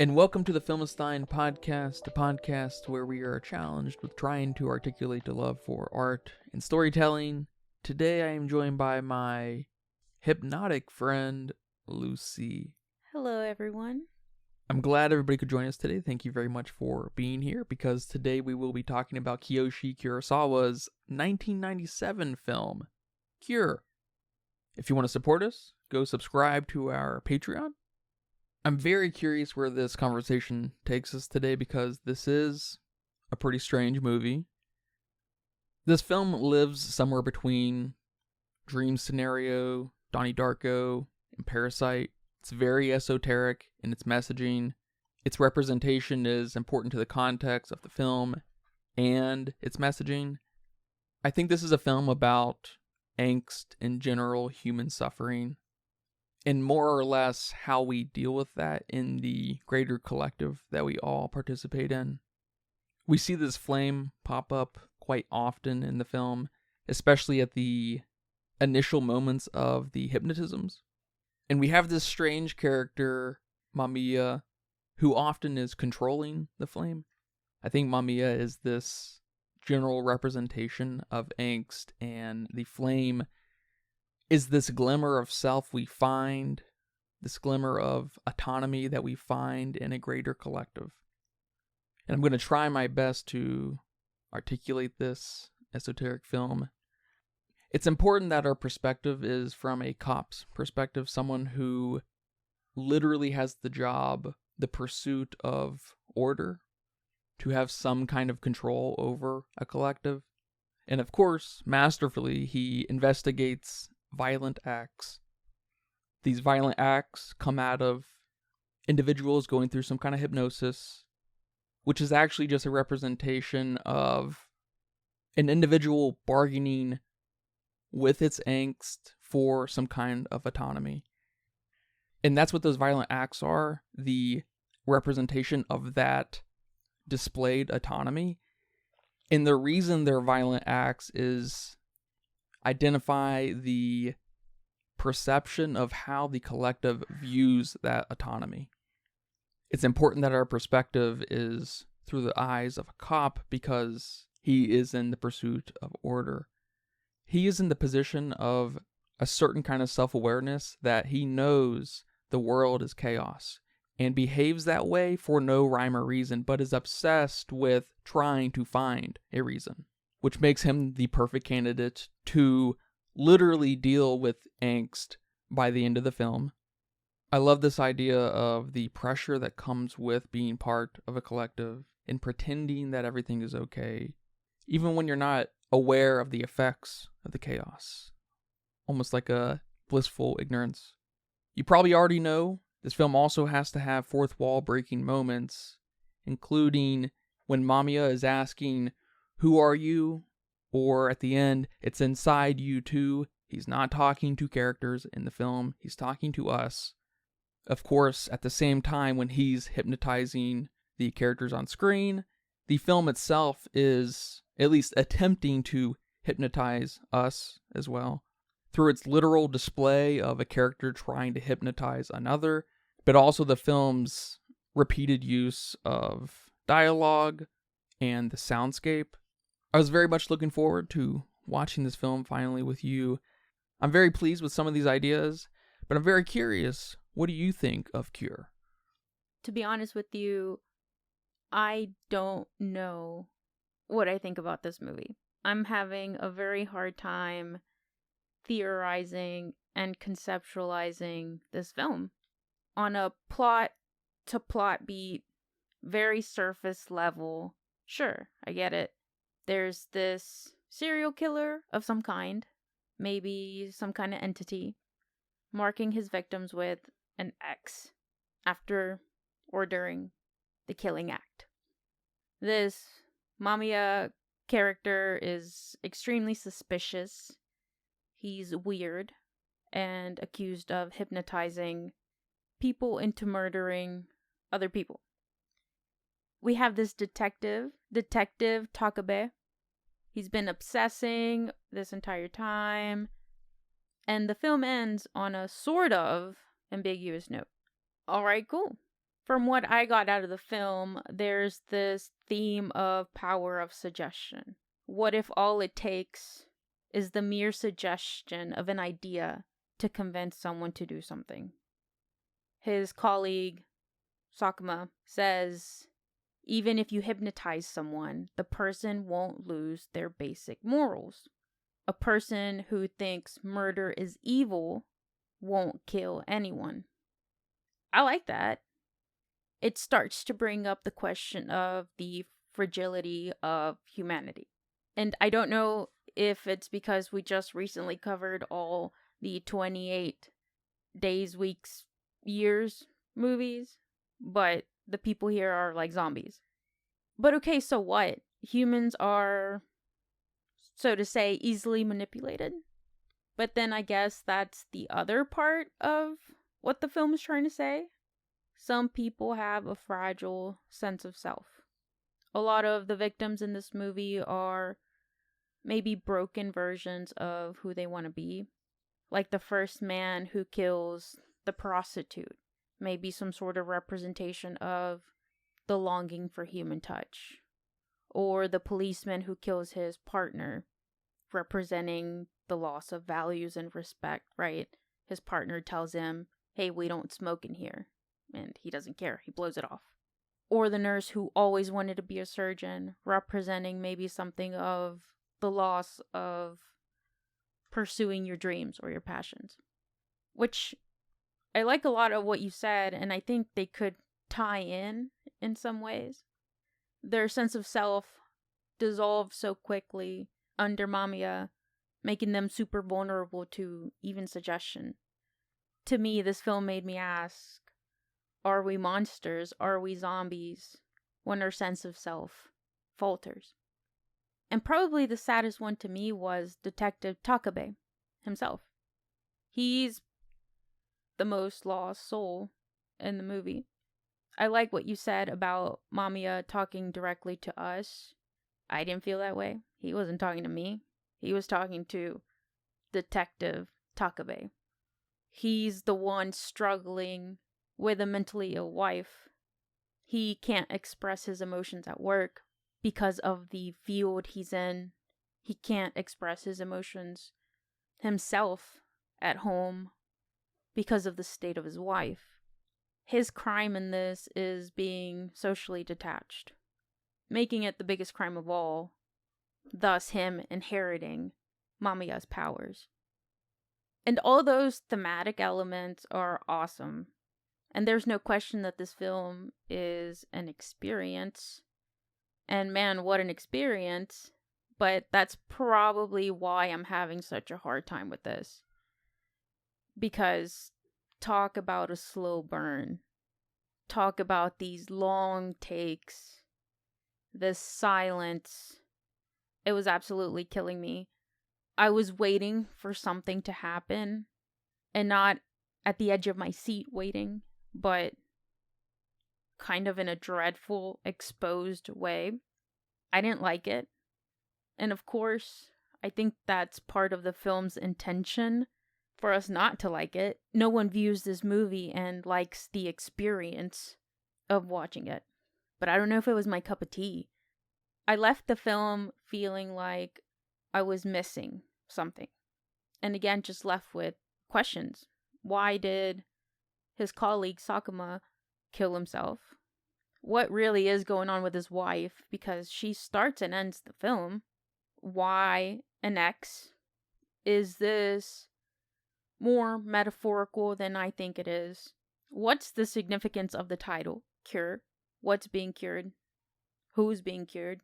And welcome to the Filmstein podcast, a podcast where we are challenged with trying to articulate the love for art and storytelling. Today I am joined by my hypnotic friend, Lucy. Hello, everyone. I'm glad everybody could join us today. Thank you very much for being here, because today we will be talking about Kiyoshi Kurosawa's 1997 film, Cure. If you want to support us, go subscribe to our Patreon. I'm very curious where this conversation takes us today, because this is a pretty strange movie. This film lives somewhere between Dream Scenario, Donnie Darko, and Parasite. It's very esoteric in its messaging. Its representation is important to the context of the film and its messaging. I think this is a film about angst and general human suffering, and more or less how we deal with that in the greater collective that we all participate in. We see this flame pop up quite often in the film, especially at the initial moments of the hypnotisms. And we have this strange character, Mamiya, who often is controlling the flame. I think Mamiya is this general representation of angst, and the flame is this glimmer of self we find, this glimmer of autonomy that we find in a greater collective. And I'm going to try my best to articulate this esoteric film. It's important that our perspective is from a cop's perspective, someone who literally has the job, the pursuit of order, to have some kind of control over a collective. And of course, masterfully, he investigates violent acts. These violent acts come out of individuals going through some kind of hypnosis, which is actually just a representation of an individual bargaining with its angst for some kind of autonomy. And that's what those violent acts are, the representation of that displayed autonomy. And the reason they're violent acts is identify the perception of how the collective views that autonomy. It's important that our perspective is through the eyes of a cop, because he is in the pursuit of order. He is in the position of a certain kind of self-awareness that he knows the world is chaos, and behaves that way for no rhyme or reason, but is obsessed with trying to find a reason, which makes him the perfect candidate to literally deal with angst by the end of the film. I love this idea of the pressure that comes with being part of a collective and pretending that everything is okay, even when you're not aware of the effects of the chaos. Almost like a blissful ignorance. You probably already know this film also has to have fourth wall breaking moments, including when Mamiya is asking, "Who are you?" Or at the end, "It's inside you too." He's not talking to characters in the film, he's talking to us. Of course, at the same time when he's hypnotizing the characters on screen, the film itself is at least attempting to hypnotize us as well, through its literal display of a character trying to hypnotize another, but also the film's repeated use of dialogue and the soundscape. I was very much looking forward to watching this film finally with you. I'm very pleased with some of these ideas, but I'm very curious, what do you think of Cure? To be honest with you, I don't know what I think about this movie. I'm having a very hard time theorizing and conceptualizing this film. On a plot-to-plot beat, very surface level, sure, I get it. There's this serial killer of some kind, maybe some kind of entity, marking his victims with an X after or during the killing act. This Mamiya character is extremely suspicious. He's weird and accused of hypnotizing people into murdering other people. We have this Detective Takabe. He's been obsessing this entire time. And the film ends on a sort of ambiguous note. Alright, cool. From what I got out of the film, there's this theme of power of suggestion. What if all it takes is the mere suggestion of an idea to convince someone to do something? His colleague, Sakuma, says even if you hypnotize someone, the person won't lose their basic morals. A person who thinks murder is evil won't kill anyone. I like that. It starts to bring up the question of the fragility of humanity. And I don't know if it's because we just recently covered all the 28 days, weeks, years movies, but the people here are like zombies. But okay, so what? Humans are, so to say, easily manipulated. But then I guess that's the other part of what the film is trying to say. Some people have a fragile sense of self. A lot of the victims in this movie are maybe broken versions of who they want to be. Like the first man who kills the prostitute. Maybe some sort of representation of the longing for human touch. Or the policeman who kills his partner, representing the loss of values and respect, right? His partner tells him, hey, we don't smoke in here. And he doesn't care. He blows it off. Or the nurse who always wanted to be a surgeon, representing maybe something of the loss of pursuing your dreams or your passions. Which I like a lot of what you said, and I think they could tie in some ways. Their sense of self dissolved so quickly under Mamiya, making them super vulnerable to even suggestion. To me, this film made me ask, are we monsters? Are we zombies? When our sense of self falters. And probably the saddest one to me was Detective Takabe himself. He's the most lost soul in the movie. I like what you said about Mamiya talking directly to us. I didn't feel that way. He wasn't talking to me. He was talking to Detective Takabe. He's the one struggling with a mentally ill wife. He can't express his emotions at work because of the field he's in. He can't express his emotions himself at home because of the state of his wife. His crime in this is being socially detached, making it the biggest crime of all, thus him inheriting Mamiya's powers. And all those thematic elements are awesome. And there's no question that this film is an experience. And man, what an experience. But that's probably why I'm having such a hard time with this. Because talk about a slow burn. Talk about these long takes. This silence. It was absolutely killing me. I was waiting for something to happen. And not at the edge of my seat waiting, but kind of in a dreadful, exposed way. I didn't like it. And of course, I think that's part of the film's intention for us not to like it. No one views this movie and likes the experience of watching it. But I don't know if it was my cup of tea. I left the film feeling like I was missing something. And again, just left with questions. Why did his colleague Sakuma kill himself? What really is going on with his wife? Because she starts and ends the film. Why an ex? Is this more metaphorical than I think it is? What's the significance of the title? Cure. What's being cured? Who's being cured?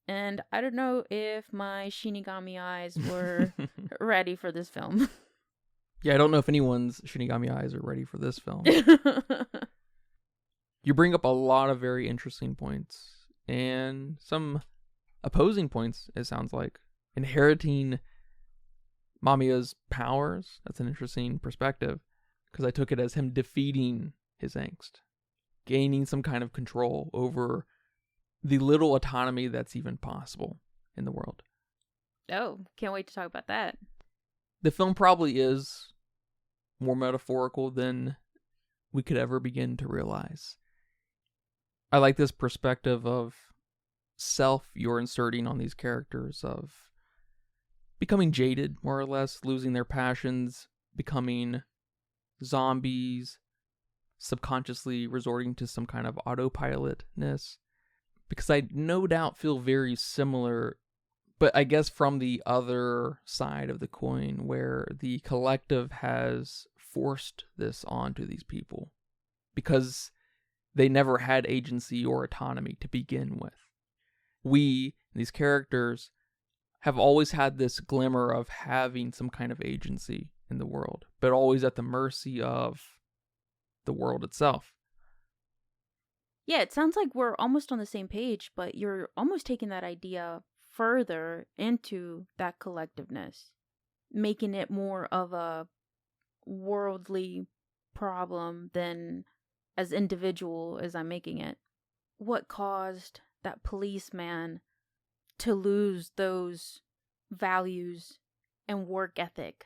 And I don't know if my Shinigami eyes were ready for this film. Yeah, I don't know if anyone's Shinigami eyes are ready for this film. You bring up a lot of very interesting points and some opposing points, it sounds like. Inheriting Mamiya's powers, that's an interesting perspective, because I took it as him defeating his angst, gaining some kind of control over the little autonomy that's even possible in the world. Oh, can't wait to talk about that. The film probably is more metaphorical than we could ever begin to realize. I like this perspective of self you're inserting on these characters, of becoming jaded, more or less, losing their passions, becoming zombies, subconsciously resorting to some kind of autopilotness. Because I no doubt feel very similar, but I guess from the other side of the coin, where the collective has forced this onto these people because they never had agency or autonomy to begin with. We, these characters, have always had this glimmer of having some kind of agency in the world, but always at the mercy of the world itself. Yeah, it sounds like we're almost on the same page, but you're almost taking that idea further into that collectiveness, making it more of a worldly problem than as individual as I'm making it. What caused that policeman to lose those values and work ethic?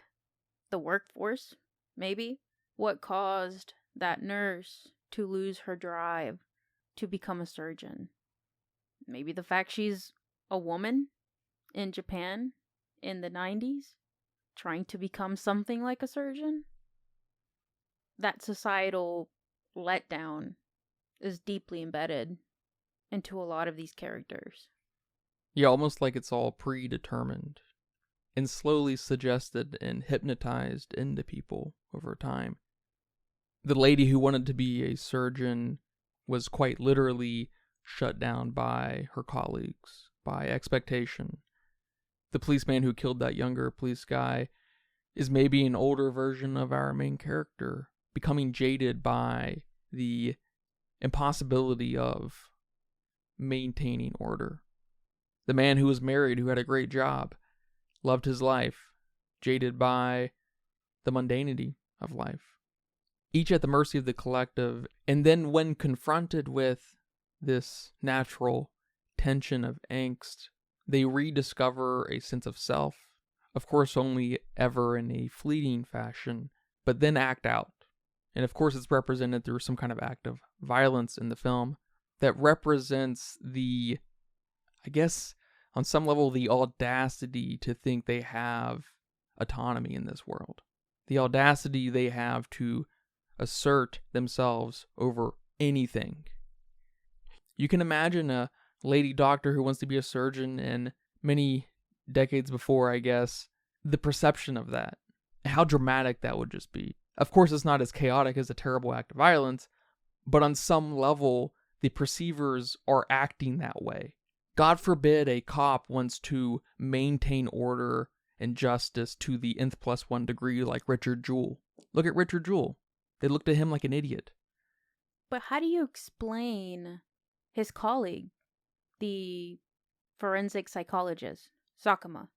The workforce, maybe? What caused that nurse to lose her drive to become a surgeon? Maybe the fact she's a woman in Japan in the 90s, trying to become something like a surgeon? That societal letdown is deeply embedded into a lot of these characters. Yeah, almost like it's all predetermined and slowly suggested and hypnotized into people over time. The lady who wanted to be a surgeon was quite literally shut down by her colleagues, by expectation. The policeman who killed that younger police guy is maybe an older version of our main character, becoming jaded by the impossibility of maintaining order. The man who was married, who had a great job, loved his life, jaded by the mundanity of life. Each at the mercy of the collective, and then when confronted with this natural tension of angst, they rediscover a sense of self, of course only ever in a fleeting fashion, but then act out. And of course it's represented through some kind of act of violence in the film that represents the, I guess, on some level, the audacity to think they have autonomy in this world. The audacity they have to assert themselves over anything. You can imagine a lady doctor who wants to be a surgeon, and many decades before, I guess, the perception of that, how dramatic that would just be. Of course, it's not as chaotic as a terrible act of violence, but on some level, the perceivers are acting that way. God forbid a cop wants to maintain order and justice to the nth plus one degree like Richard Jewell. Look at Richard Jewell. They looked at him like an idiot. But how do you explain his colleague, the forensic psychologist, Sakuma?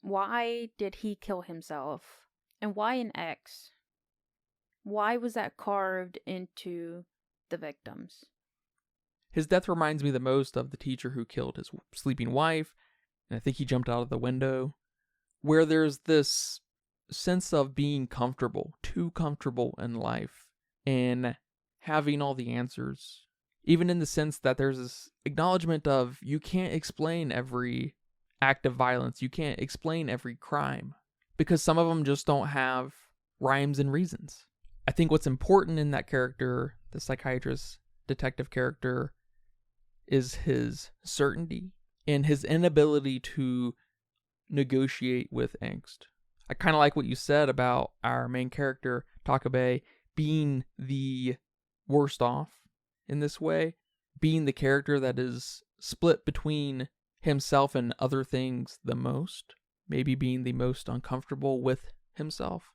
Why did he kill himself? And why an X? Why was that carved into the victims? His death reminds me the most of the teacher who killed his sleeping wife, and I think he jumped out of the window, where there's this sense of being comfortable, too comfortable in life, and having all the answers, even in the sense that there's this acknowledgement of you can't explain every act of violence, you can't explain every crime, because some of them just don't have rhymes and reasons. I think what's important in that character, the psychiatrist detective character, is his certainty and his inability to negotiate with angst. I kind of like what you said about our main character, Takabe, being the worst off in this way, being the character that is split between himself and other things the most, maybe being the most uncomfortable with himself.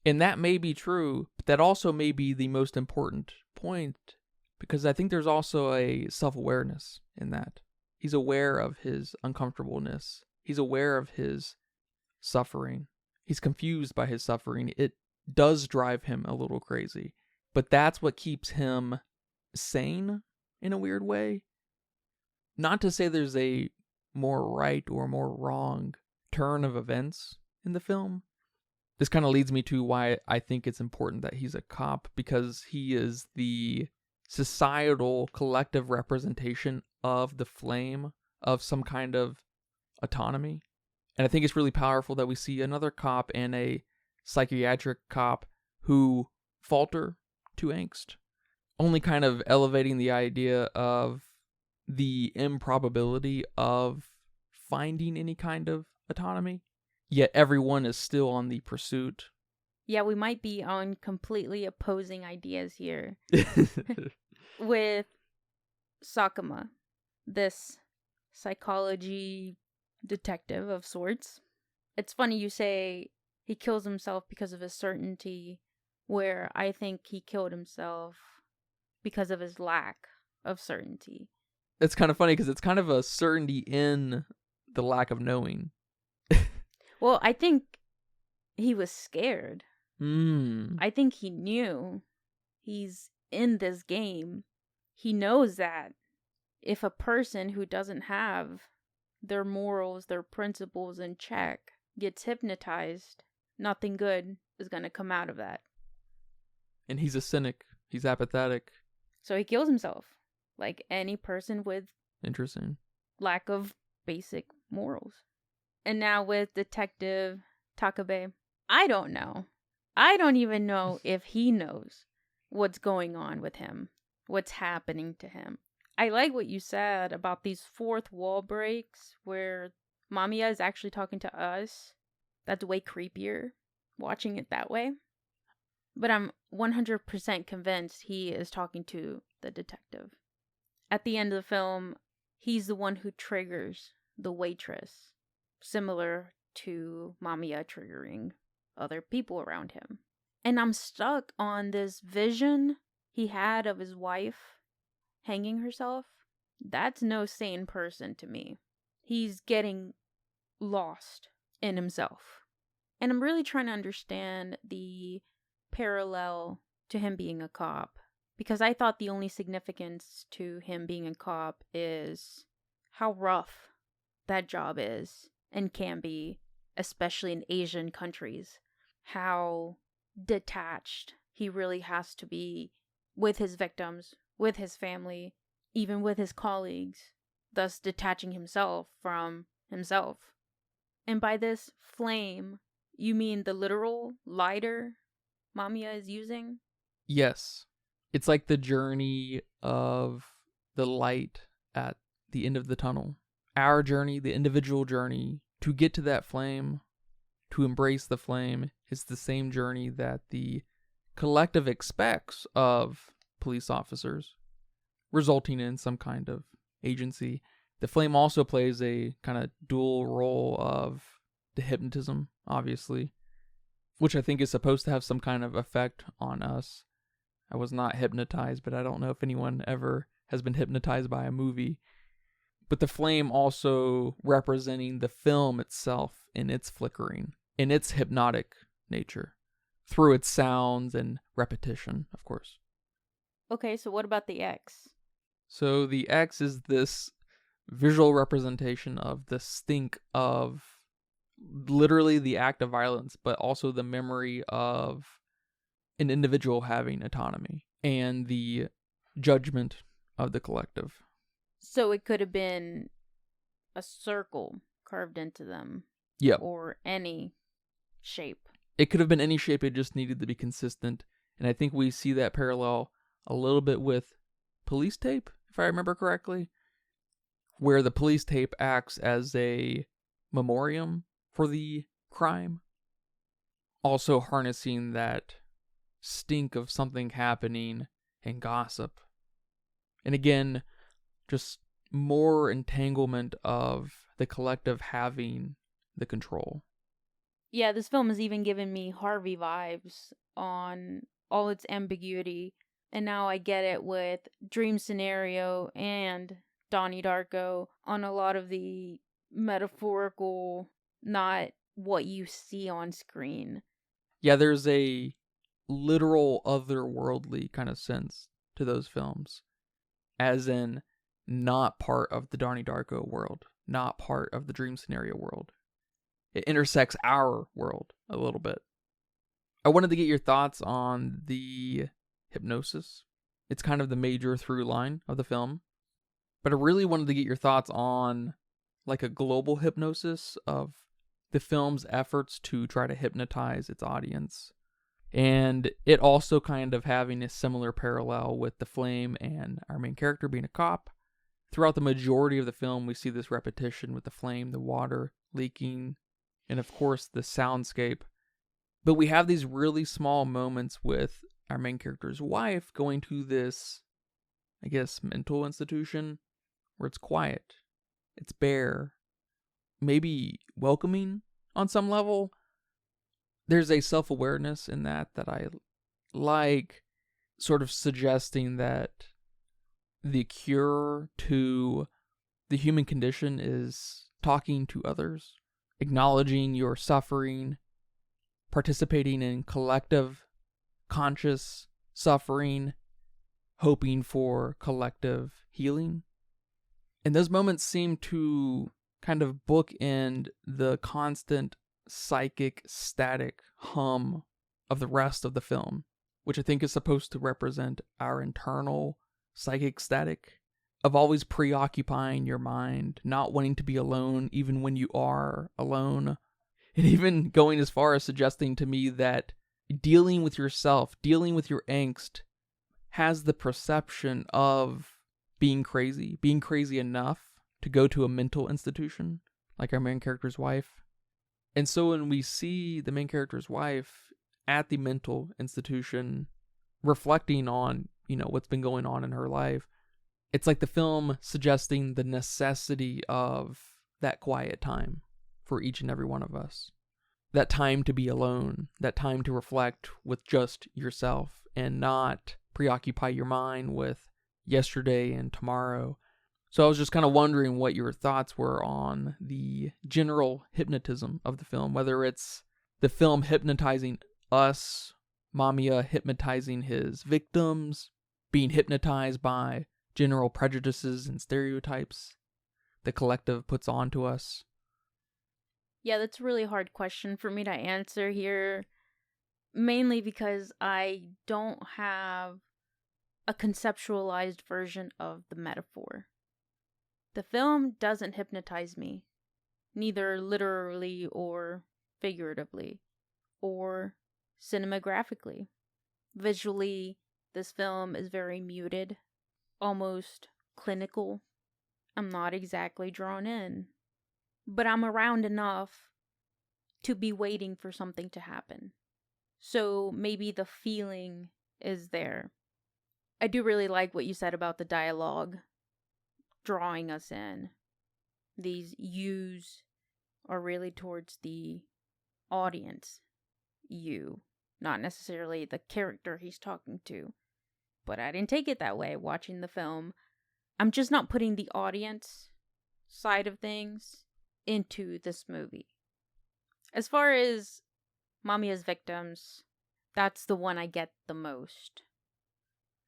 And that may be true, but that also may be the most important point, because I think there's also a self-awareness in that. He's aware of his uncomfortableness. He's aware of his suffering. He's confused by his suffering. It does drive him a little crazy, but that's what keeps him sane in a weird way. Not to say there's a more right or more wrong turn of events in the film. This kind of leads me to why I think it's important that he's a cop, because he is the societal collective representation of the flame of some kind of autonomy. And I think it's really powerful that we see another cop and a psychiatric cop who falter to angst, only kind of elevating the idea of the improbability of finding any kind of autonomy, yet everyone is still on the pursuit. Yeah, we might be on completely opposing ideas here. With Sakuma, this psychology detective of sorts. It's funny you say he kills himself because of his certainty, where I think he killed himself because of his lack of certainty. It's kind of funny because it's kind of a certainty in the lack of knowing. Well, I think he was scared. Mm. I think he knew he's in this game. He knows that if a person who doesn't have their morals, their principles in check gets hypnotized, nothing good is going to come out of that. And he's a cynic. He's apathetic. So he kills himself, like any person with Interesting. lack of basic morals. And now with Detective Takabe, I don't know. I don't even know if he knows what's going on with him, what's happening to him. I like what you said about these fourth wall breaks where Mamiya is actually talking to us. That's way creepier, watching it that way. But I'm 100% convinced he is talking to the detective. At the end of the film, he's the one who triggers the waitress, similar to Mamiya triggering other people around him. And I'm stuck on this vision he had of his wife hanging herself. That's no sane person to me. He's getting lost in himself. And I'm really trying to understand the parallel to him being a cop, because I thought the only significance to him being a cop is how rough that job is and can be, especially in Asian countries. How detached he really has to be with his victims, with his family, even with his colleagues, thus detaching himself from himself. And by this flame, you mean the literal lighter Mamiya is using? Yes. It's like the journey of the light at the end of the tunnel. Our journey, the individual journey to get to that flame, to embrace the flame, is the same journey that the collective expects of police officers, resulting in some kind of agency. The flame also plays a kind of dual role of the hypnotism, obviously, which I think is supposed to have some kind of effect on us. I was not hypnotized, but I don't know if anyone ever has been hypnotized by a movie. But the flame also representing the film itself in its flickering, in its hypnotic nature, through its sounds and repetition, of course. Okay, so what about the X? So the X is this visual representation of the stink of literally the act of violence, but also the memory of an individual having autonomy and the judgment of the collective. So it could have been a circle carved into them. Yep. Or any shape. It could have been any shape, it just needed to be consistent. And I think we see that parallel a little bit with police tape, if I remember correctly, where the police tape acts as a memoriam for the crime. Also harnessing that stink of something happening and gossip. And again, just more entanglement of the collective having the control. Yeah, this film has even given me Harvey vibes on all its ambiguity. And now I get it with Dream Scenario and Donnie Darko on a lot of the metaphorical, not what you see on screen. Yeah, there's a literal otherworldly kind of sense to those films. As in, not part of the Donnie Darko world, not part of the Dream Scenario world. It intersects our world a little bit. I wanted to get your thoughts on the hypnosis It's kind of the major through line of the film. But I really wanted to get your thoughts on like a global hypnosis of the film's efforts to try to hypnotize its audience. And it also kind of having a similar parallel with The Flame and our main character being a cop. Throughout the majority of the film, we see this repetition with the flame, the water leaking, and of course the soundscape. But we have these really small moments with our main character's wife going to this, I guess, mental institution where it's quiet, it's bare, maybe welcoming on some level. There's a self-awareness in that I like, sort of suggesting that the cure to the human condition is talking to others, acknowledging your suffering, participating in collective conscious suffering, hoping for collective healing. And those moments seem to kind of bookend the constant psychic static hum of the rest of the film, which I think is supposed to represent our internal psychic static of always preoccupying your mind, not wanting to be alone even when you are alone, and even going as far as suggesting to me that dealing with yourself, dealing with your angst, has the perception of being crazy enough to go to a mental institution, like our main character's wife. And so when we see the main character's wife at the mental institution reflecting on, what's been going on in her life, it's like the film suggesting the necessity of that quiet time for each and every one of us. That time to be alone, that time to reflect with just yourself and not preoccupy your mind with yesterday and tomorrow. So I was just kind of wondering what your thoughts were on the general hypnotism of the film, whether it's the film hypnotizing us, Mamiya hypnotizing his victims, being hypnotized by general prejudices and stereotypes the collective puts onto us. Yeah, that's a really hard question for me to answer here, mainly because I don't have a conceptualized version of the metaphor. The film doesn't hypnotize me, neither literally or figuratively, or cinematographically. Visually, this film is very muted, almost clinical. I'm not exactly drawn in, but I'm around enough to be waiting for something to happen. So maybe the feeling is there. I do really like what you said about the dialogue drawing us in. These yous are really towards the audience. You, not necessarily the character he's talking to. But I didn't take it that way watching the film. I'm just not putting the audience side of things into this movie. As far as Mamiya's victims, that's the one I get the most.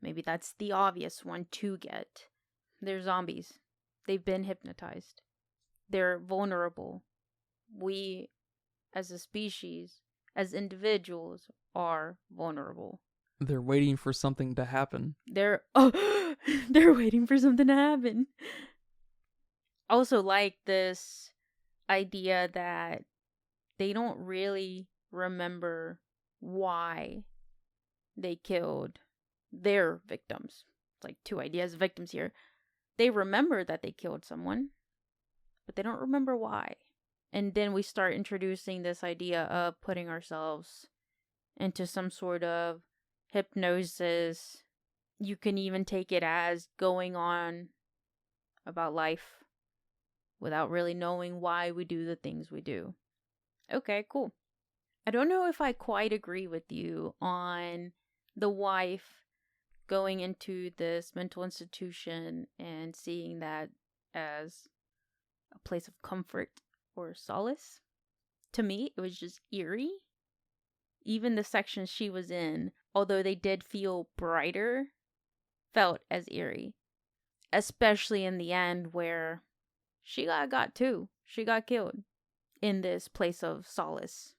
Maybe that's the obvious one to get. They're zombies. They've been hypnotized. They're vulnerable. We, as a species, as individuals, are vulnerable. They're waiting for something to happen. They're waiting for something to happen. Also like this idea that they don't really remember why they killed their victims. It's like two ideas of victims here. They remember that they killed someone, but they don't remember why. And then we start introducing this idea of putting ourselves into some sort of hypnosis. You can even take it as going on about life without really knowing why we do the things we do. Okay, cool. I don't know if I quite agree with you on the wife going into this mental institution and seeing that as a place of comfort or solace. To me, it was just eerie. Even the sections she was in, although they did feel brighter, felt as eerie. Especially in the end where she got too. She got killed in this place of solace.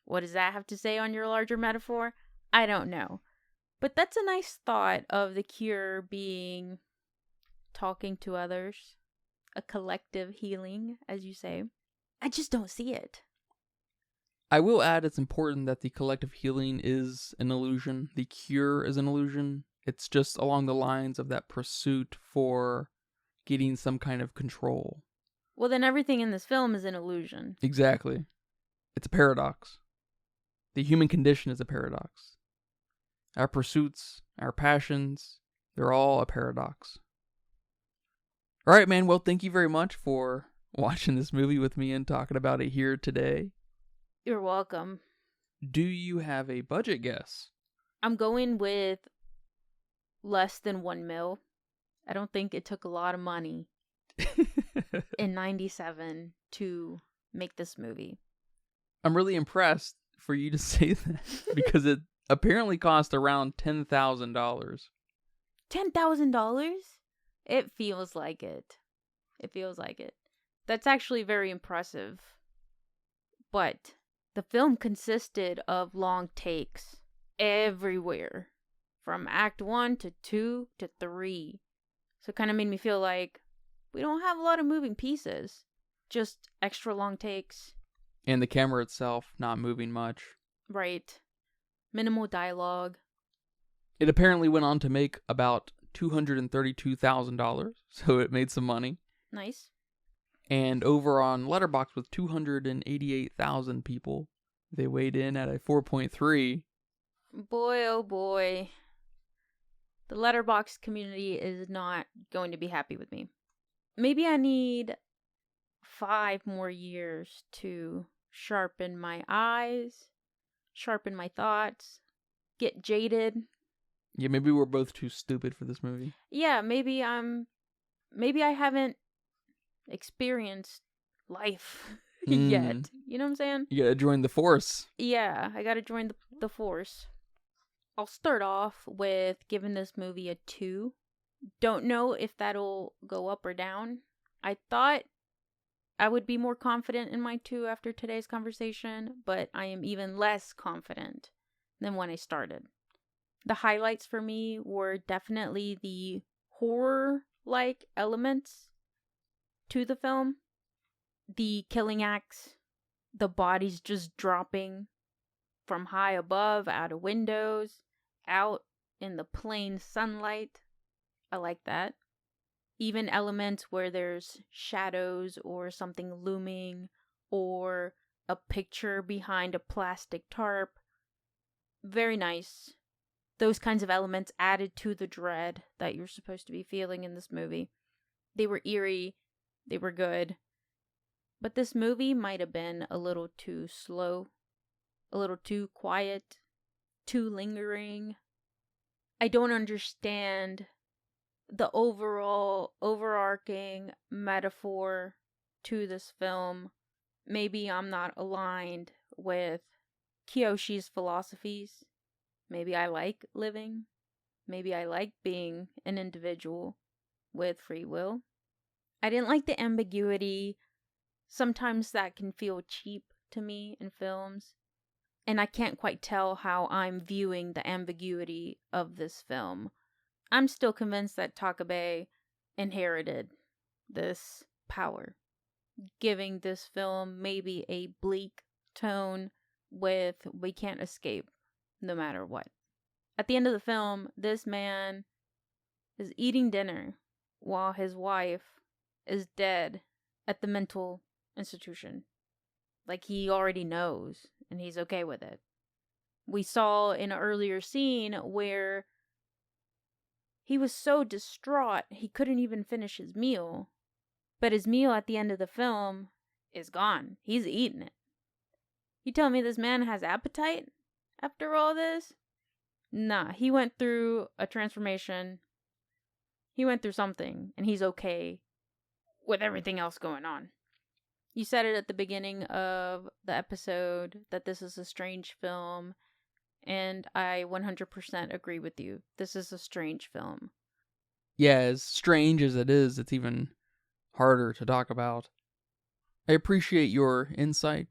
What does that have to say on your larger metaphor? I don't know. But that's a nice thought of the cure being talking to others, a collective healing, as you say. I just don't see it. I will add it's important that the collective healing is an illusion. The cure is an illusion. It's just along the lines of that pursuit for getting some kind of control. Well, then everything in this film is an illusion. Exactly. It's a paradox. The human condition is a paradox. Our pursuits, our passions, they're all a paradox. All right, man. Well, thank you very much for watching this movie with me and talking about it here today. You're welcome. Do you have a budget guess? I'm going with less than $1 million. I don't think it took a lot of money in 97 to make this movie. I'm really impressed for you to say that because it apparently cost around $10,000. $10,000? It feels like it. It feels like it. That's actually very impressive. But the film consisted of long takes everywhere. From Act 1 to 2 to 3. So it kind of made me feel like we don't have a lot of moving pieces. Just extra long takes. And the camera itself not moving much. Right. Minimal dialogue. It apparently went on to make about $232,000, so it made some money. Nice. And over on Letterboxd with 288,000 people, they weighed in at a 4.3. Boy, oh boy. The Letterboxd community is not going to be happy with me. Maybe I need 5 more years to sharpen my eyes, sharpen my thoughts, get jaded. Yeah, maybe we're both too stupid for this movie. Yeah, maybe I haven't experienced life yet. You know what I'm saying? You gotta join the force. Yeah, I gotta join the force. I'll start off with giving this movie a 2. Don't know if that'll go up or down. I thought I would be more confident in my 2 after today's conversation, but I am even less confident than when I started. The highlights for me were definitely the horror-like elements to the film. The killing acts, the bodies just dropping from high above, out of windows, out in the plain sunlight. I like that. Even elements where there's shadows or something looming or a picture behind a plastic tarp. Very nice. Those kinds of elements added to the dread that you're supposed to be feeling in this movie. They were eerie. They were good. But this movie might have been a little too slow, a little too quiet, too lingering. I don't understand the overall overarching metaphor to this film. Maybe I'm not aligned with Kiyoshi's philosophies. Maybe I like living. Maybe I like being an individual with free will. I didn't like the ambiguity. Sometimes that can feel cheap to me in films. And I can't quite tell how I'm viewing the ambiguity of this film. I'm still convinced that Takabe inherited this power, giving this film maybe a bleak tone with we can't escape no matter what. At the end of the film, this man is eating dinner while his wife is dead at the mental institution. Like he already knows and he's okay with it. We saw in an earlier scene where he was so distraught he couldn't even finish his meal. But his meal at the end of the film is gone. He's eaten it. You tell me this man has appetite after all this? Nah, he went through a transformation. He went through something, and he's okay with everything else going on. You said it at the beginning of the episode that this is a strange film, and I 100% agree with you. This is a strange film. Yeah, as strange as it is, it's even harder to talk about. I appreciate your insight.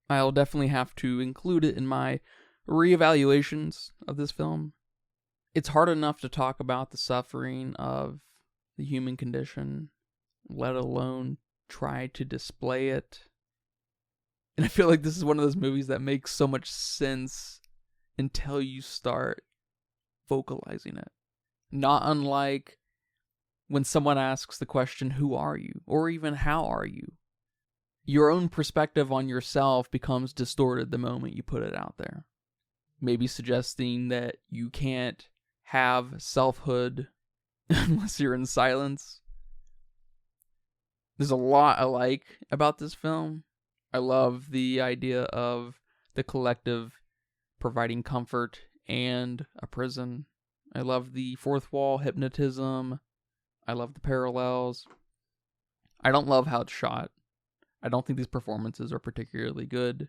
I'll definitely have to include it in my reevaluations of this film. It's hard enough to talk about the suffering of the human condition, let alone try to display it. And I feel like this is one of those movies that makes so much sense until you start vocalizing it. Not unlike when someone asks the question, who are you? Or even, how are you? Your own perspective on yourself becomes distorted the moment you put it out there. Maybe suggesting that you can't have selfhood unless you're in silence. There's a lot I like about this film. I love the idea of the collective providing comfort and a prison. I love the fourth wall hypnotism. I love the parallels. I don't love how it's shot. I don't think these performances are particularly good.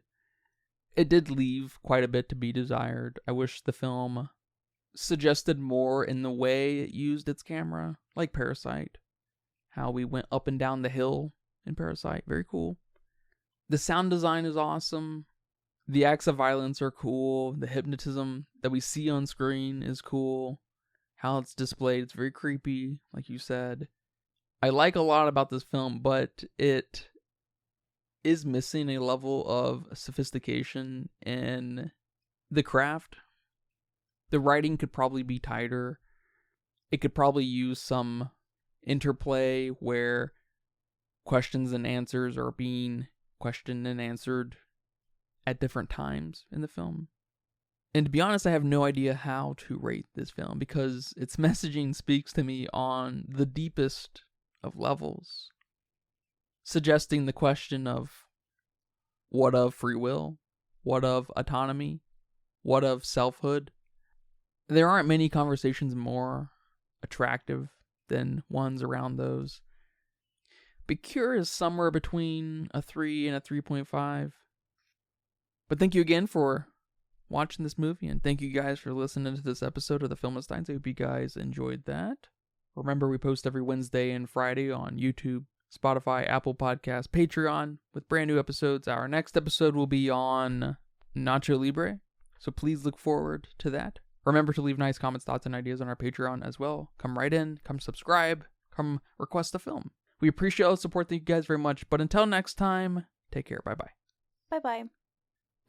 It did leave quite a bit to be desired. I wish the film suggested more in the way it used its camera, like Parasite. How we went up and down the hill in Parasite. Very cool. The sound design is awesome. The acts of violence are cool. The hypnotism that we see on screen is cool. How it's displayed, it's very creepy, like you said. I like a lot about this film, but it is missing a level of sophistication in the craft. The writing could probably be tighter. It could probably use some interplay where questions and answers are being questioned and answered at different times in the film. And to be honest, I have no idea how to rate this film because its messaging speaks to me on the deepest of levels, suggesting the question of what of free will, what of autonomy, what of selfhood. There aren't many conversations more attractive than ones around those. But Cure is somewhere between a 3 and a 3.5. But thank you again for watching this movie, and thank you guys for listening to this episode of the Filmistines. I hope you guys enjoyed that. Remember, we post every Wednesday and Friday on YouTube, Spotify, Apple Podcasts, Patreon with brand new episodes. Our next episode will be on Nacho Libre, so please look forward to that. Remember to leave nice comments, thoughts, and ideas on our Patreon as well. Come right in, come subscribe, come request a film. We appreciate all the support. Thank you guys very much. But until next time, take care. Bye-bye. Bye-bye.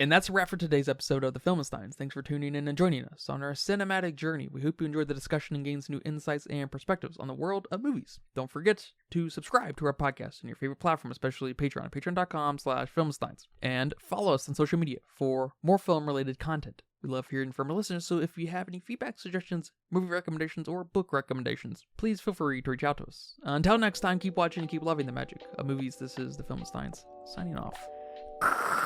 And that's a wrap for today's episode of the Filmistines. Thanks for tuning in and joining us on our cinematic journey. We hope you enjoyed the discussion and gained some new insights and perspectives on the world of movies. Don't forget to subscribe to our podcast on your favorite platform, especially Patreon, patreon.com/Filmistines. And follow us on social media for more film-related content. We love hearing from our listeners, so if you have any feedback, suggestions, movie recommendations, or book recommendations, please feel free to reach out to us. Until next time, keep watching and keep loving the magic of movies. This is the Filmistines, signing off.